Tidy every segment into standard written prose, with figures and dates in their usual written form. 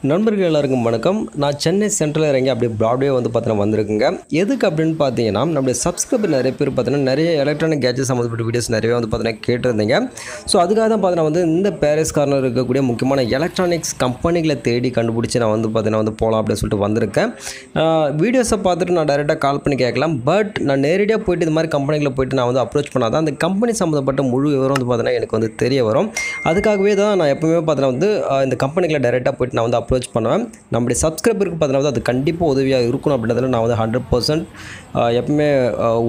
நண்பர்கள் எல்லாருக்கும் வணக்கம். நான் சென்னை சென்ட்ரல் இறங்கி அப்படியே Broadway வந்து பார்த்தீங்கன்னா வந்திருக்குங்க. எதுக்கு அப்படின்னு பார்த்தீங்கன்னா, நம்மளுடைய சப்ஸ்கிரைபர் நிறைய பேர் பார்த்தீங்கன்னா நிறைய எலக்ட்ரானிக் கேட்ஜெட் சம்மந்தப்பட்ட வீடியோஸ் நிறையவே வந்து பார்த்தீங்கன்னா கேட்டிருந்தீங்க. ஸோ அதுக்காக தான் பார்த்தீங்கன்னா வந்து இந்த பாரிஸ் கார்னர் இருக்கக்கூடிய முக்கியமான எலக்ட்ரானிக்ஸ் கம்பெனிகளை தேடி கண்டுபிடிச்சி நான் வந்து பார்த்தீங்கன்னா வந்து போகலாம் அப்படின்னு சொல்லிட்டு வந்திருக்கேன். வீடியோஸை பார்த்துட்டு நான் டைரெக்டாக கால் பண்ணி கேட்கலாம். பட் நான் நேரடியாக போயிட்டு இது மாதிரி கம்பெனிகளை போயிட்டு நான் வந்து அப்ரோச் பண்ணாதான் அந்த கம்பெனி சம்மந்தப்பட்ட முழு விவரம் வந்து பார்த்தீங்கன்னா எனக்கு வந்து தெரிய வரும். அதுக்காகவே தான் நான் எப்பவுமே பார்த்தீங்கன்னா வந்து இந்த கம்பெனிகளை டைரெக்டாக போயிட்டு நான் வந்து அப்ரோச் பண்ணுவேன். நம்முடைய சப்ஸ்கிரைபருக்கு பார்த்தீங்கன்னா அது கண்டிப்பாக உதவியாக இருக்கணும் அப்படின்றதுல நான் வந்து 100% எப்பவுமே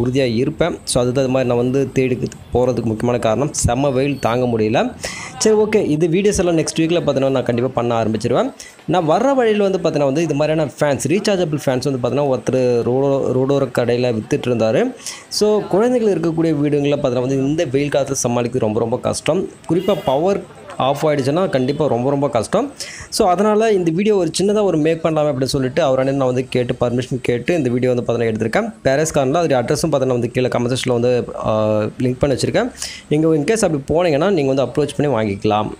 உறுதியாக இருப்பேன். ஸோ அதுதான் இது மாதிரி நான் வந்து தேடி போகிறதுக்கு முக்கியமான காரணம். செம்ம வெயில் தாங்க முடியல. சரி, ஓகே, இது வீடியோஸ் எல்லாம் நெக்ஸ்ட் வீக்கில் பார்த்தீங்கன்னா நான் கண்டிப்பாக பண்ண ஆரம்பிச்சிருவேன். நான் வர்ற வழியில் வந்து பார்த்தீங்கன்னா வந்து இது மாதிரியான ஃபேன்ஸ், ரீசார்ஜபிள் ஃபேன்ஸ் வந்து பார்த்தீங்கன்னா ஒருத்தர் ரோடோர கடையில் விற்றுட்டு இருந்தார். ஸோ குழந்தைகள் இருக்கக்கூடிய வீடுங்களில் பார்த்தீங்கன்னா வந்து இந்த வெயில் காலத்தில் சமாளிக்கிறது ரொம்ப ரொம்ப கஷ்டம். குறிப்பாக பவர் ஆஃப் ஆகிடுச்சுன்னா கண்டிப்பாக ரொம்ப ரொம்ப கஷ்டம். ஸோ அதனால் இந்த வீடியோ ஒரு சின்னதாக ஒரு மேக் பண்ணலாமே அப்படின்னு சொல்லிட்டு அவரானே நான் வந்து கேட்டு பர்மிஷன் கேட்டு இந்த வீடியோ வந்து பார்த்தீங்கன்னா எடுத்திருக்கேன். பாரிஸ் கார்னரில் அதோட அட்ரஸும் பார்த்தீங்கன்னா வந்து கீழே கமெண்ட் செக்ஷனில் வந்து லிங்க் பண்ணி வச்சுருக்கேன். நீங்கள் இன்கேஸ் அப்படி போனீங்கன்னா நீங்கள் வந்து அப்ரோச் பண்ணி வாங்கிக்கலாம்.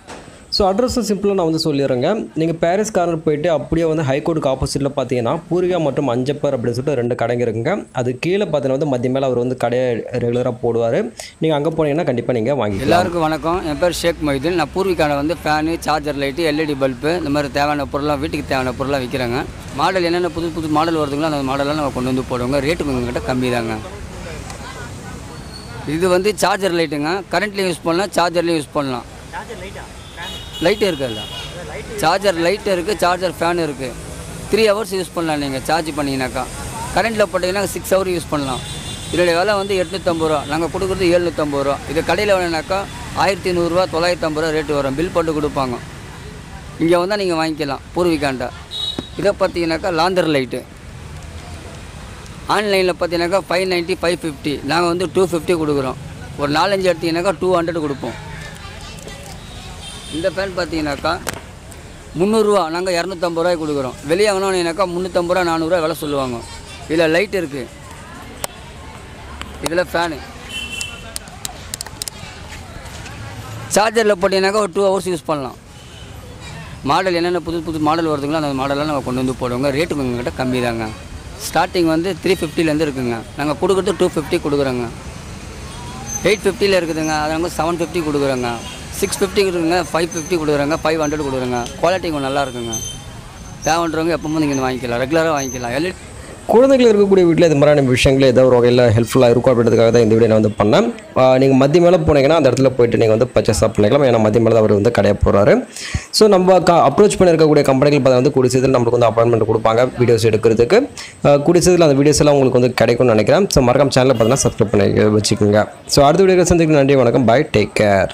ஸோ அட்ரஸும் சிம்பிளாக நான் வந்து சொல்லிடுறேங்க. நீங்கள் பாரிஸ் கார்னர் போய்ட்டு அப்படியே வந்து ஹைகோர்ட்டுக்கு ஆப்போசிட்டில் பார்த்தீங்கன்னா பூர்விகா மற்றும் அஞ்சப்பர் அப்படின்னு சொல்லிட்டு 2 கடைங்க இருக்குங்க. அது கீழே பார்த்தீங்கன்னா வந்து மதிய மேலே அவர் வந்து கடையை ரெகுலராக போடுவார். நீங்கள் அங்கே போனீங்கன்னா கண்டிப்பாக நீங்கள் வாங்கிக்கலாம். எல்லாருக்கும் வணக்கம். என் பேர் ஷேக் மொய்தீன். நான் பூர்விகாவில் வந்து fan, charger light, LED bulb இந்த மாதிரி தேவையான பொருளாக வீட்டுக்கு தேவையான பொருளாக விற்கிறாங்க. மாடல் என்னென்ன புது மாடல் வருதுங்களோ அந்த மாடலாம் நம்ம கொண்டு வந்து போடுவோங்க. ரேட்டு உங்கள்கிட்ட கம்மி தாங்க. இது வந்து சார்ஜர் லைட்டுங்க. கரண்ட்லேயும் யூஸ் பண்ணலாம், சார்ஜர்லேயும் யூஸ் பண்ணலாம். லைட்டு இருக்குல்ல, சார்ஜர் லைட்டு இருக்குது, சார்ஜர் ஃபேன் இருக்குது. 3 ஹவர்ஸ் யூஸ் பண்ணலாம். நீங்கள் சார்ஜ் பண்ணிங்கனாக்கா கரண்ட்டில் போட்டிங்கன்னா 6 ஹவர் யூஸ் பண்ணலாம். இதோடைய விலை வந்து 850 ரூபா, நாங்கள் கொடுக்குறது 750 ரூபா. இது கடையில் வேணுனாக்கா 1100 ரூபா, 950 ரூபா ரேட்டு வரும். பில் போட்டு கொடுப்பாங்க. இங்கே வந்தால் நீங்கள் வாங்கிக்கலாம் பூர்விகாண்டா. இதை பார்த்தீங்கன்னாக்கா லாந்தர் லைட்டு ஆன்லைனில் பார்த்தீங்கன்னாக்கா 590, 550. நாங்கள் வந்து 250 கொடுக்குறோம். ஒரு 4-5 எடுத்தீங்கன்னாக்கா 200 கொடுப்போம். இந்த ஃபேன் பார்த்தீங்கன்னாக்கா 300 ரூபா, நாங்கள் 250 ரூபாய்க்கு கொடுக்குறோம். வெளியே வாங்கினோம்னாக்கா 350 ரூபா, 400 ரூபா விலை சொல்லுவாங்க. இதில் லைட் இருக்குது, இதில் ஃபேனு. சார்ஜரில் போட்டிங்கனாக்கா ஒரு 2 ஹவர்ஸ் யூஸ் பண்ணலாம். மாடல் என்னென்ன புது மாடல் வருதுங்களோ அந்த மாடலாம் நம்ம கொண்டு வந்து போடுவோங்க. ரேட்டு உங்கள்கிட்ட கம்மி தாங்க. ஸ்டார்டிங் வந்து 350லேருந்து இருக்குதுங்க. நாங்கள் கொடுக்குறது 250 கொடுக்குறோங்க. 850 இருக்குதுங்க, அதை நாங்கள் 750 கொடுக்குறோங்க. 650 கொடுக்குறோங்க, 550 கொடுக்குறாங்க, 500 கொடுக்குறாங்க. குவாலிட்டி கொஞ்சம் நல்லா இருக்குங்க. தேவைன்றவங்க எப்பவும் நீங்கள் வாங்கிக்கலாம், ரெகுலராக வாங்கிக்கலாம். குழந்தைகள் இருக்கக்கூடிய வீட்டில் இது மாதிரியான விஷயங்கள் ஏதோ ஒரு வகையில் ஹெல்ப்ஃபுல்லாக இருக்கும் அப்படின்றதுக்காக தான் இந்த வீடியோ நான் வந்து பண்ணேன். நீங்கள் மதிய மேலே போனீங்கன்னா அந்த இடத்துல போய்ட்டு நீங்கள் வந்து பர்ச்சேஸ் பண்ணிக்கலாம். ஏன்னா மதிய மேலே அவர் வந்து கடையை போகிறாரு. ஸோ நம்ம அப்ரோச் பண்ணியிருக்கக்கூடிய கம்பெனிகள் பார்த்தா வந்து கூடிய சீக்கிரத்தில் நம்மளுக்கு வந்து அப்பாயின்மெண்ட் கொடுப்பாங்க வீடியோஸ் எடுக்கிறதுக்கு. கூடிய சீக்கிரத்தில் அந்த வீடியோஸ் எல்லாம் உங்களுக்கு வந்து கிடைக்கும்னு நினைக்கிறேன். ஸோ மறக்காம சேனலில் பார்த்தீங்கன்னா சப்ஸ்கிரைப் பண்ணி வச்சுக்கோங்க. ஸோ அடுத்த வீடியோ சந்திக்க நன்றி, வணக்கம், பை, டேக் கேர்.